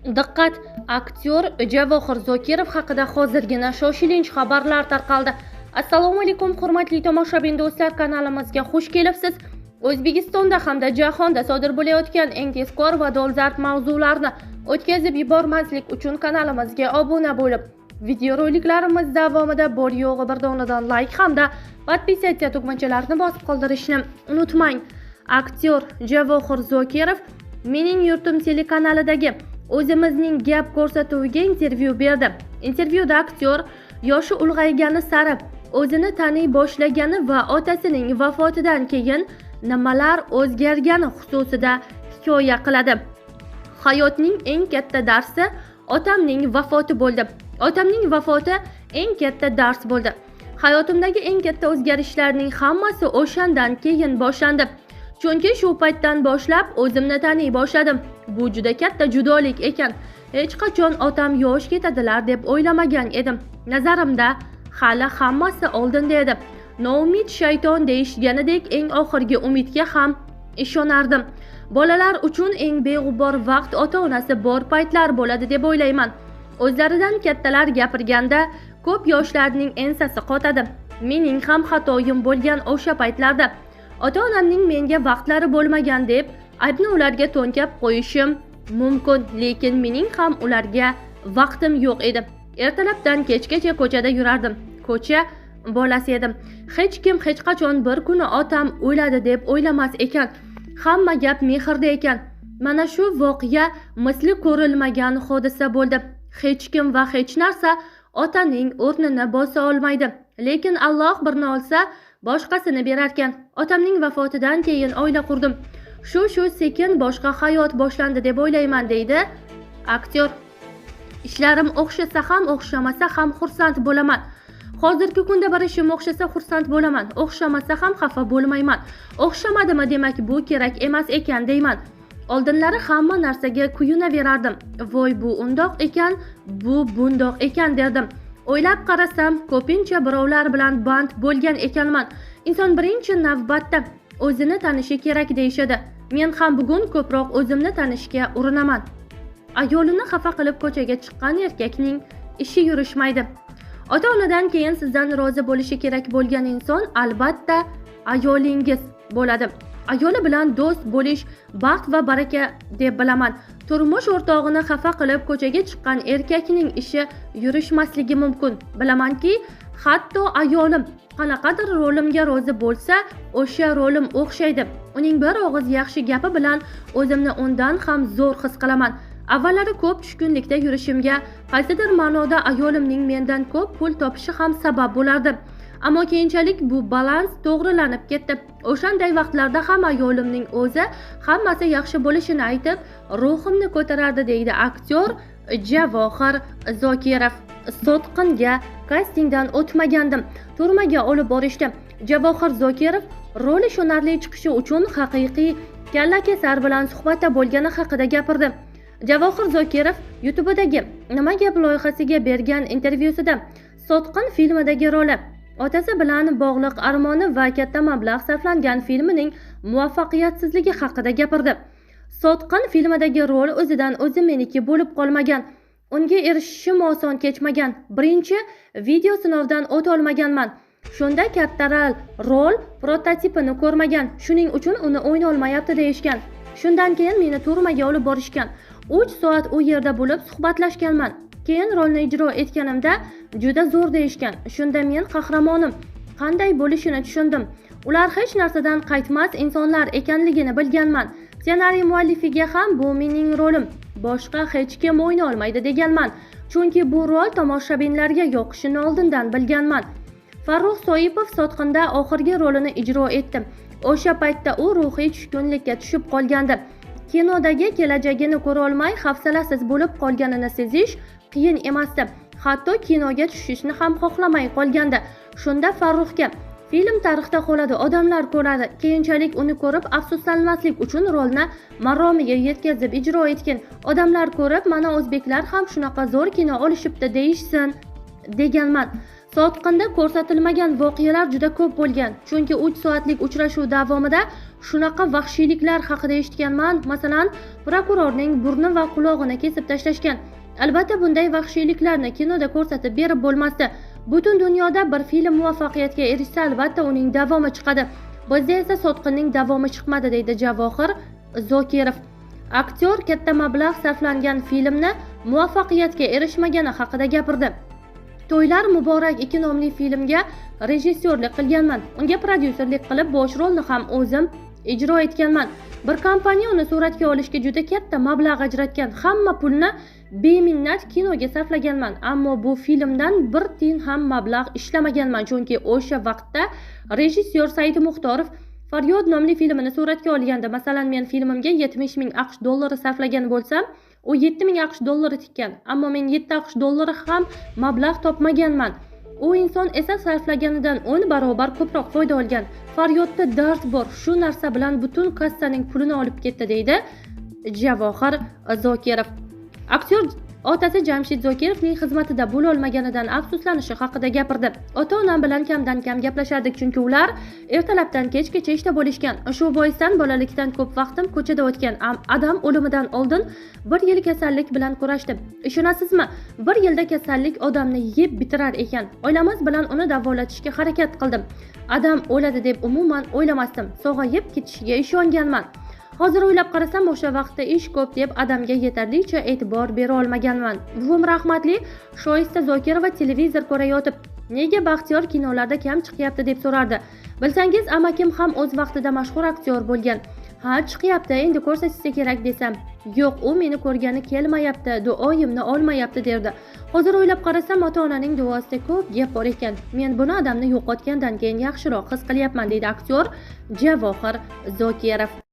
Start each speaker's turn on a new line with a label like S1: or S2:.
S1: Diqqat! Aktyor Javohir Zokirov haqida hozirgina shoshilinch xabarlar tarqaldi. Assalomu alaykum, hurmatli tomoshabin do'stlar, kanalimizga xush kelibsiz. O'zbekistonda hamda jahonda sodir bo'layotgan eng tezkor va dolzarb mavzularni o'tkazib yubormaslik uchun kanalimizga obuna bo'lib, videoroliklarimiz davomida bor yo'g'i bir donadan like hamda podpisatsiya tugmachalarini bosib qoldirishni unutmang. Aktyor Javohir Zokirov Mening yurtim telekanalidagi o'zimizning gap ko'rsatuviga intervyu berdi. Intervyuda aktyor yoshi ulg'aygani sari o'zini taniy boshlagani va otasining vafotidan keyin nimalar o'zgargani xususida hikoya qiladi. Hayotning eng katta darsi otamning vafoti bo'ldi. Otamning vafoti eng katta dars bo'ldi. Hayotimdagi eng katta o'zgarishlarning hammasi o'shandan keyin boshlandi. Chunki shu paytdan boshlab o'zimni taniy boshladim. Bu juda katta judolik ekan. Hech qachon otam yosh ketadilar deb o'ylamagan edim. Nazarimda hali hammasi oldinda edi. Noumid shayton deyishganidek eng oxirgi umidga ham ishonardim. Bolalar uchun eng beg'ubor vaqt ota-onasi bor paytlar bo'ladi deb o'ylayman. O'zlaridan kattalar gapirganda ko'p yoshlarning ensasi qotadi. Mening ham xatoyim bo'lgan o'sha paytlarda ota-onamning menga vaqtlari bo'lmagan deb aybni ularga to'nkab qo'yishim mumkin, lekin mening ham ularga vaqtim yo'q edi. Ertalabdan kechgacha ko'chada yurardim. Ko'cha bolasi edim. Hech kim hech qachon bir kuni otam o'ladi deb o'ylamas ekan. Hamma gap mehrda ekan. Mana shu voqea misli ko'rilmagan hodisa bo'ldi. Hech kim va hech narsa otaning o'rnini bosa olmaydi. Lekin Alloh birni olsa, boshqasini berar ekan. Otamning vafotidan keyin oila qurdim. Shu sekin boshqa hayot boshlandi deb o'ylayman, deydi aktyor. Ishlarim o'xshasa ham, o'xshamasa ham xursand bo'laman. Hozirgi kunda bir ishim o'xshasa xursand bo'laman, o'xshamasa ham xafa bo'lmayman. O'xshamadimi demak bu kerak emas ekan deyman. Oldinlari hamma narsaga kuyunaverardim. Voy, bu undoq ekan, bu bundoq ekan derdim. O'ylab qarasam, ko'pincha birovlar bilan band bo'lgan ekanman. Inson birinchi navbatda o'zini tanishi kerak deyishadi. Men ham bugun ko'proq o'zimni tanishga urinaman. Ayolini xafa qilib ko'chaga chiqqan erkakning ishi yurishmaydi. Ota-onadan keyin sizdan rozi bo'lishi kerak bo'lgan inson albatta ayolingiz bo'ladi. Ayoli bilan do'st bo'lish baxt va baraka deb bilaman. Turmush o'rtog'ini xafa qilib ko'chaga chiqqan erkakning ishi yurishmasligi mumkin. Bilamanki, hatto ayolim qanaqadir rolimga rozi bo'lsa, o'sha rolim o'xshaydi. Uning bir og'iz yaxshi gapi bilan o'zimni undan ham zo'r his qilaman. Avvallari ko'p tushkunlikda yurishimga qaysidir ma'noda ayolimning mendan ko'p pul topishi ham sabab bo'lardi. Ammo keyinchalik bu balans to'g'rilanib ketdi. O'shanday vaqtlarda ham ayolimning o'zi hammasi yaxshi bo'lishini aytib, ruhimni ko'tarardi, deydi aktyor Javohir Zokirov. Sotqinga kastingdan o'tmagandim. Turmaga olib borishdi. Javohir Zokirov rol ishonarli chiqishi uchun haqiqiy kallakesar bilan suhbatda bo'lgani haqida gapirdi. Javohir Zokirov YouTube'dagi Nima gap loyihasiga bergan intervyusida Sotqin filmidagi roli, otasi bilan bog'liq armoni va katta mablag' sarflangan filmining muvaffaqiyatsizligi haqida gapirdi. Sotqin filmidagi rol o'zidan o'zi meniki bo'lib qolmagan. Unga erishishim oson kechmagan. Birinchi video sinovdan o'ta olmaganman. Shunda katta rol prototipini ko'rmagan. Shuning uchun uni o'yna olmayapti deyishgan. Shundan keyin meni turmaga olib borishgan. 3 soat u yerda bo'lib suhbatlashganman. Keyin rolni ijro etganimda juda zo'r deyishgan. Shunda men qahramonim qanday bo'lishini tushundim. Ular hech narsadan qaytmas insonlar ekanligini bilganman. Ssenariy muallifiga ham bu mening rolim, boshqa hech kim o'yna olmaydi deganman. Chunki bu rol tomoshabinlarga yoqishini oldindan bilganman. Farruh Soipov Sotqinda oxirgi rolini ijro etdi. O'sha paytda u ruhiy tushkunlikka tushib qolgandi. Kinodagi kelajagini ko'ra olmay hafsalasiz bo'lib qolganini sezish qiyin emasdi. Hatto kinoga tushishni ham xohlamay qolgandi. Shunda Farruhga film tarixda qoladi, odamlar ko'radi. Keyinchalik uni ko'rib afsuslanmaslik uchun rolni maromiga yetkazib ijro etgan. Odamlar ko'rib, mana o'zbeklar ham shunaqa zo'r kino olishibdi deyishsin deganman. Sotqinda ko'rsatilmagan voqealar juda ko'p bo'lgan. Chunki 3 soatlik uchrashuv davomida shunaqa vahshiyliklar haqida eshitganman. Masalan, prokurorning burni va qulog'ini kesib tashlashgan. Albatta bunday vahshiyliklarni kinoda ko'rsatib berib bo'lmasdi. Butun dunyoda bir film muvaffaqiyatga erishsa, albatta uning davomi chiqadi. Bizda esa Sotqinning davomi chiqmadi, deydi Javohir Zokirov. Aktyor katta mablag' sarflangan filmni muvaffaqiyatga erishmagani haqida gapirdi. To'ylar Muborak 2 nomli filmga rejissyorlik qilganman. Unga prodyuserlik qilib, bosh rolni ham o'zim ijro etganman. Bir kompaniya uni suratga olishga juda katta mablag' ajratgan. Hamma pulni beminnat kinoga sarflaganman, ammo bu filmdan bir tiyin ham mablag' ishlamaganman, chunki o'sha vaqtda rejissyor Said Muxtorov Faryod nomli filmini suratga olganda, masalan, men filmimga 70 ming AQSh dollari sarflagan bo'lsam, u 7 ming AQSh dollari tikkan, ammo men 7 AQSh dollari ham mablag' topmaganman. U inson esa sarflaganidan 10 barobar ko'proq foyda olgan. Faryodda dard bor, shu narsa bilan butun kassaning pulini olib ketdi, deydi Javohir Zokirov. Aktyor otasi Jamshid Zokirovning xizmatida bo'la olmaganidan afsuslanishi haqida gapirdi. Ota-onam bilan kamdan kam gaplashardik, chunki ular ertalabdan kechgacha ishda bo'lishgan. Shu boisdan bolalikdan ko'p vaqtim ko'chada o'tgan. Adam o'limidan oldin 1 yil kasallik bilan kurashdim. Ishonasizmi? 1 yilda kasallik odamni yeb bitirar ekan. Oilamiz bilan uni davolatishga harakat qildim. Adam o'ladi deb umuman o'ylamasdim. Sog'ayib ketishiga ishonganman. Hozir o'ylab qarasam, o'sha vaqtda ish ko'p deb adamga yetarlicha e'tibor bera olmaganman. Buvim rahmatli Shoista Zokirova televizor ko'rayotib, nega Baxtiyor kinolarda kam chiqyapti deb so'rardi. Bilsangiz, amakim ham o'z vaqtida mashhur aktyor bo'lgan. Ha, chiqyapti, endi ko'rsatishsa kerak desam, yo'q, u meni ko'rgani kelmayapti, duoyimni olmayapti derdi. Hozir o'ylab qarasam, ota-onaning duosida ko'p gap bor ekan. Men buni odamni yo'qotgandan keyin yaxshiroq his qilyapman, deydi aktyor Javohir Zokirov.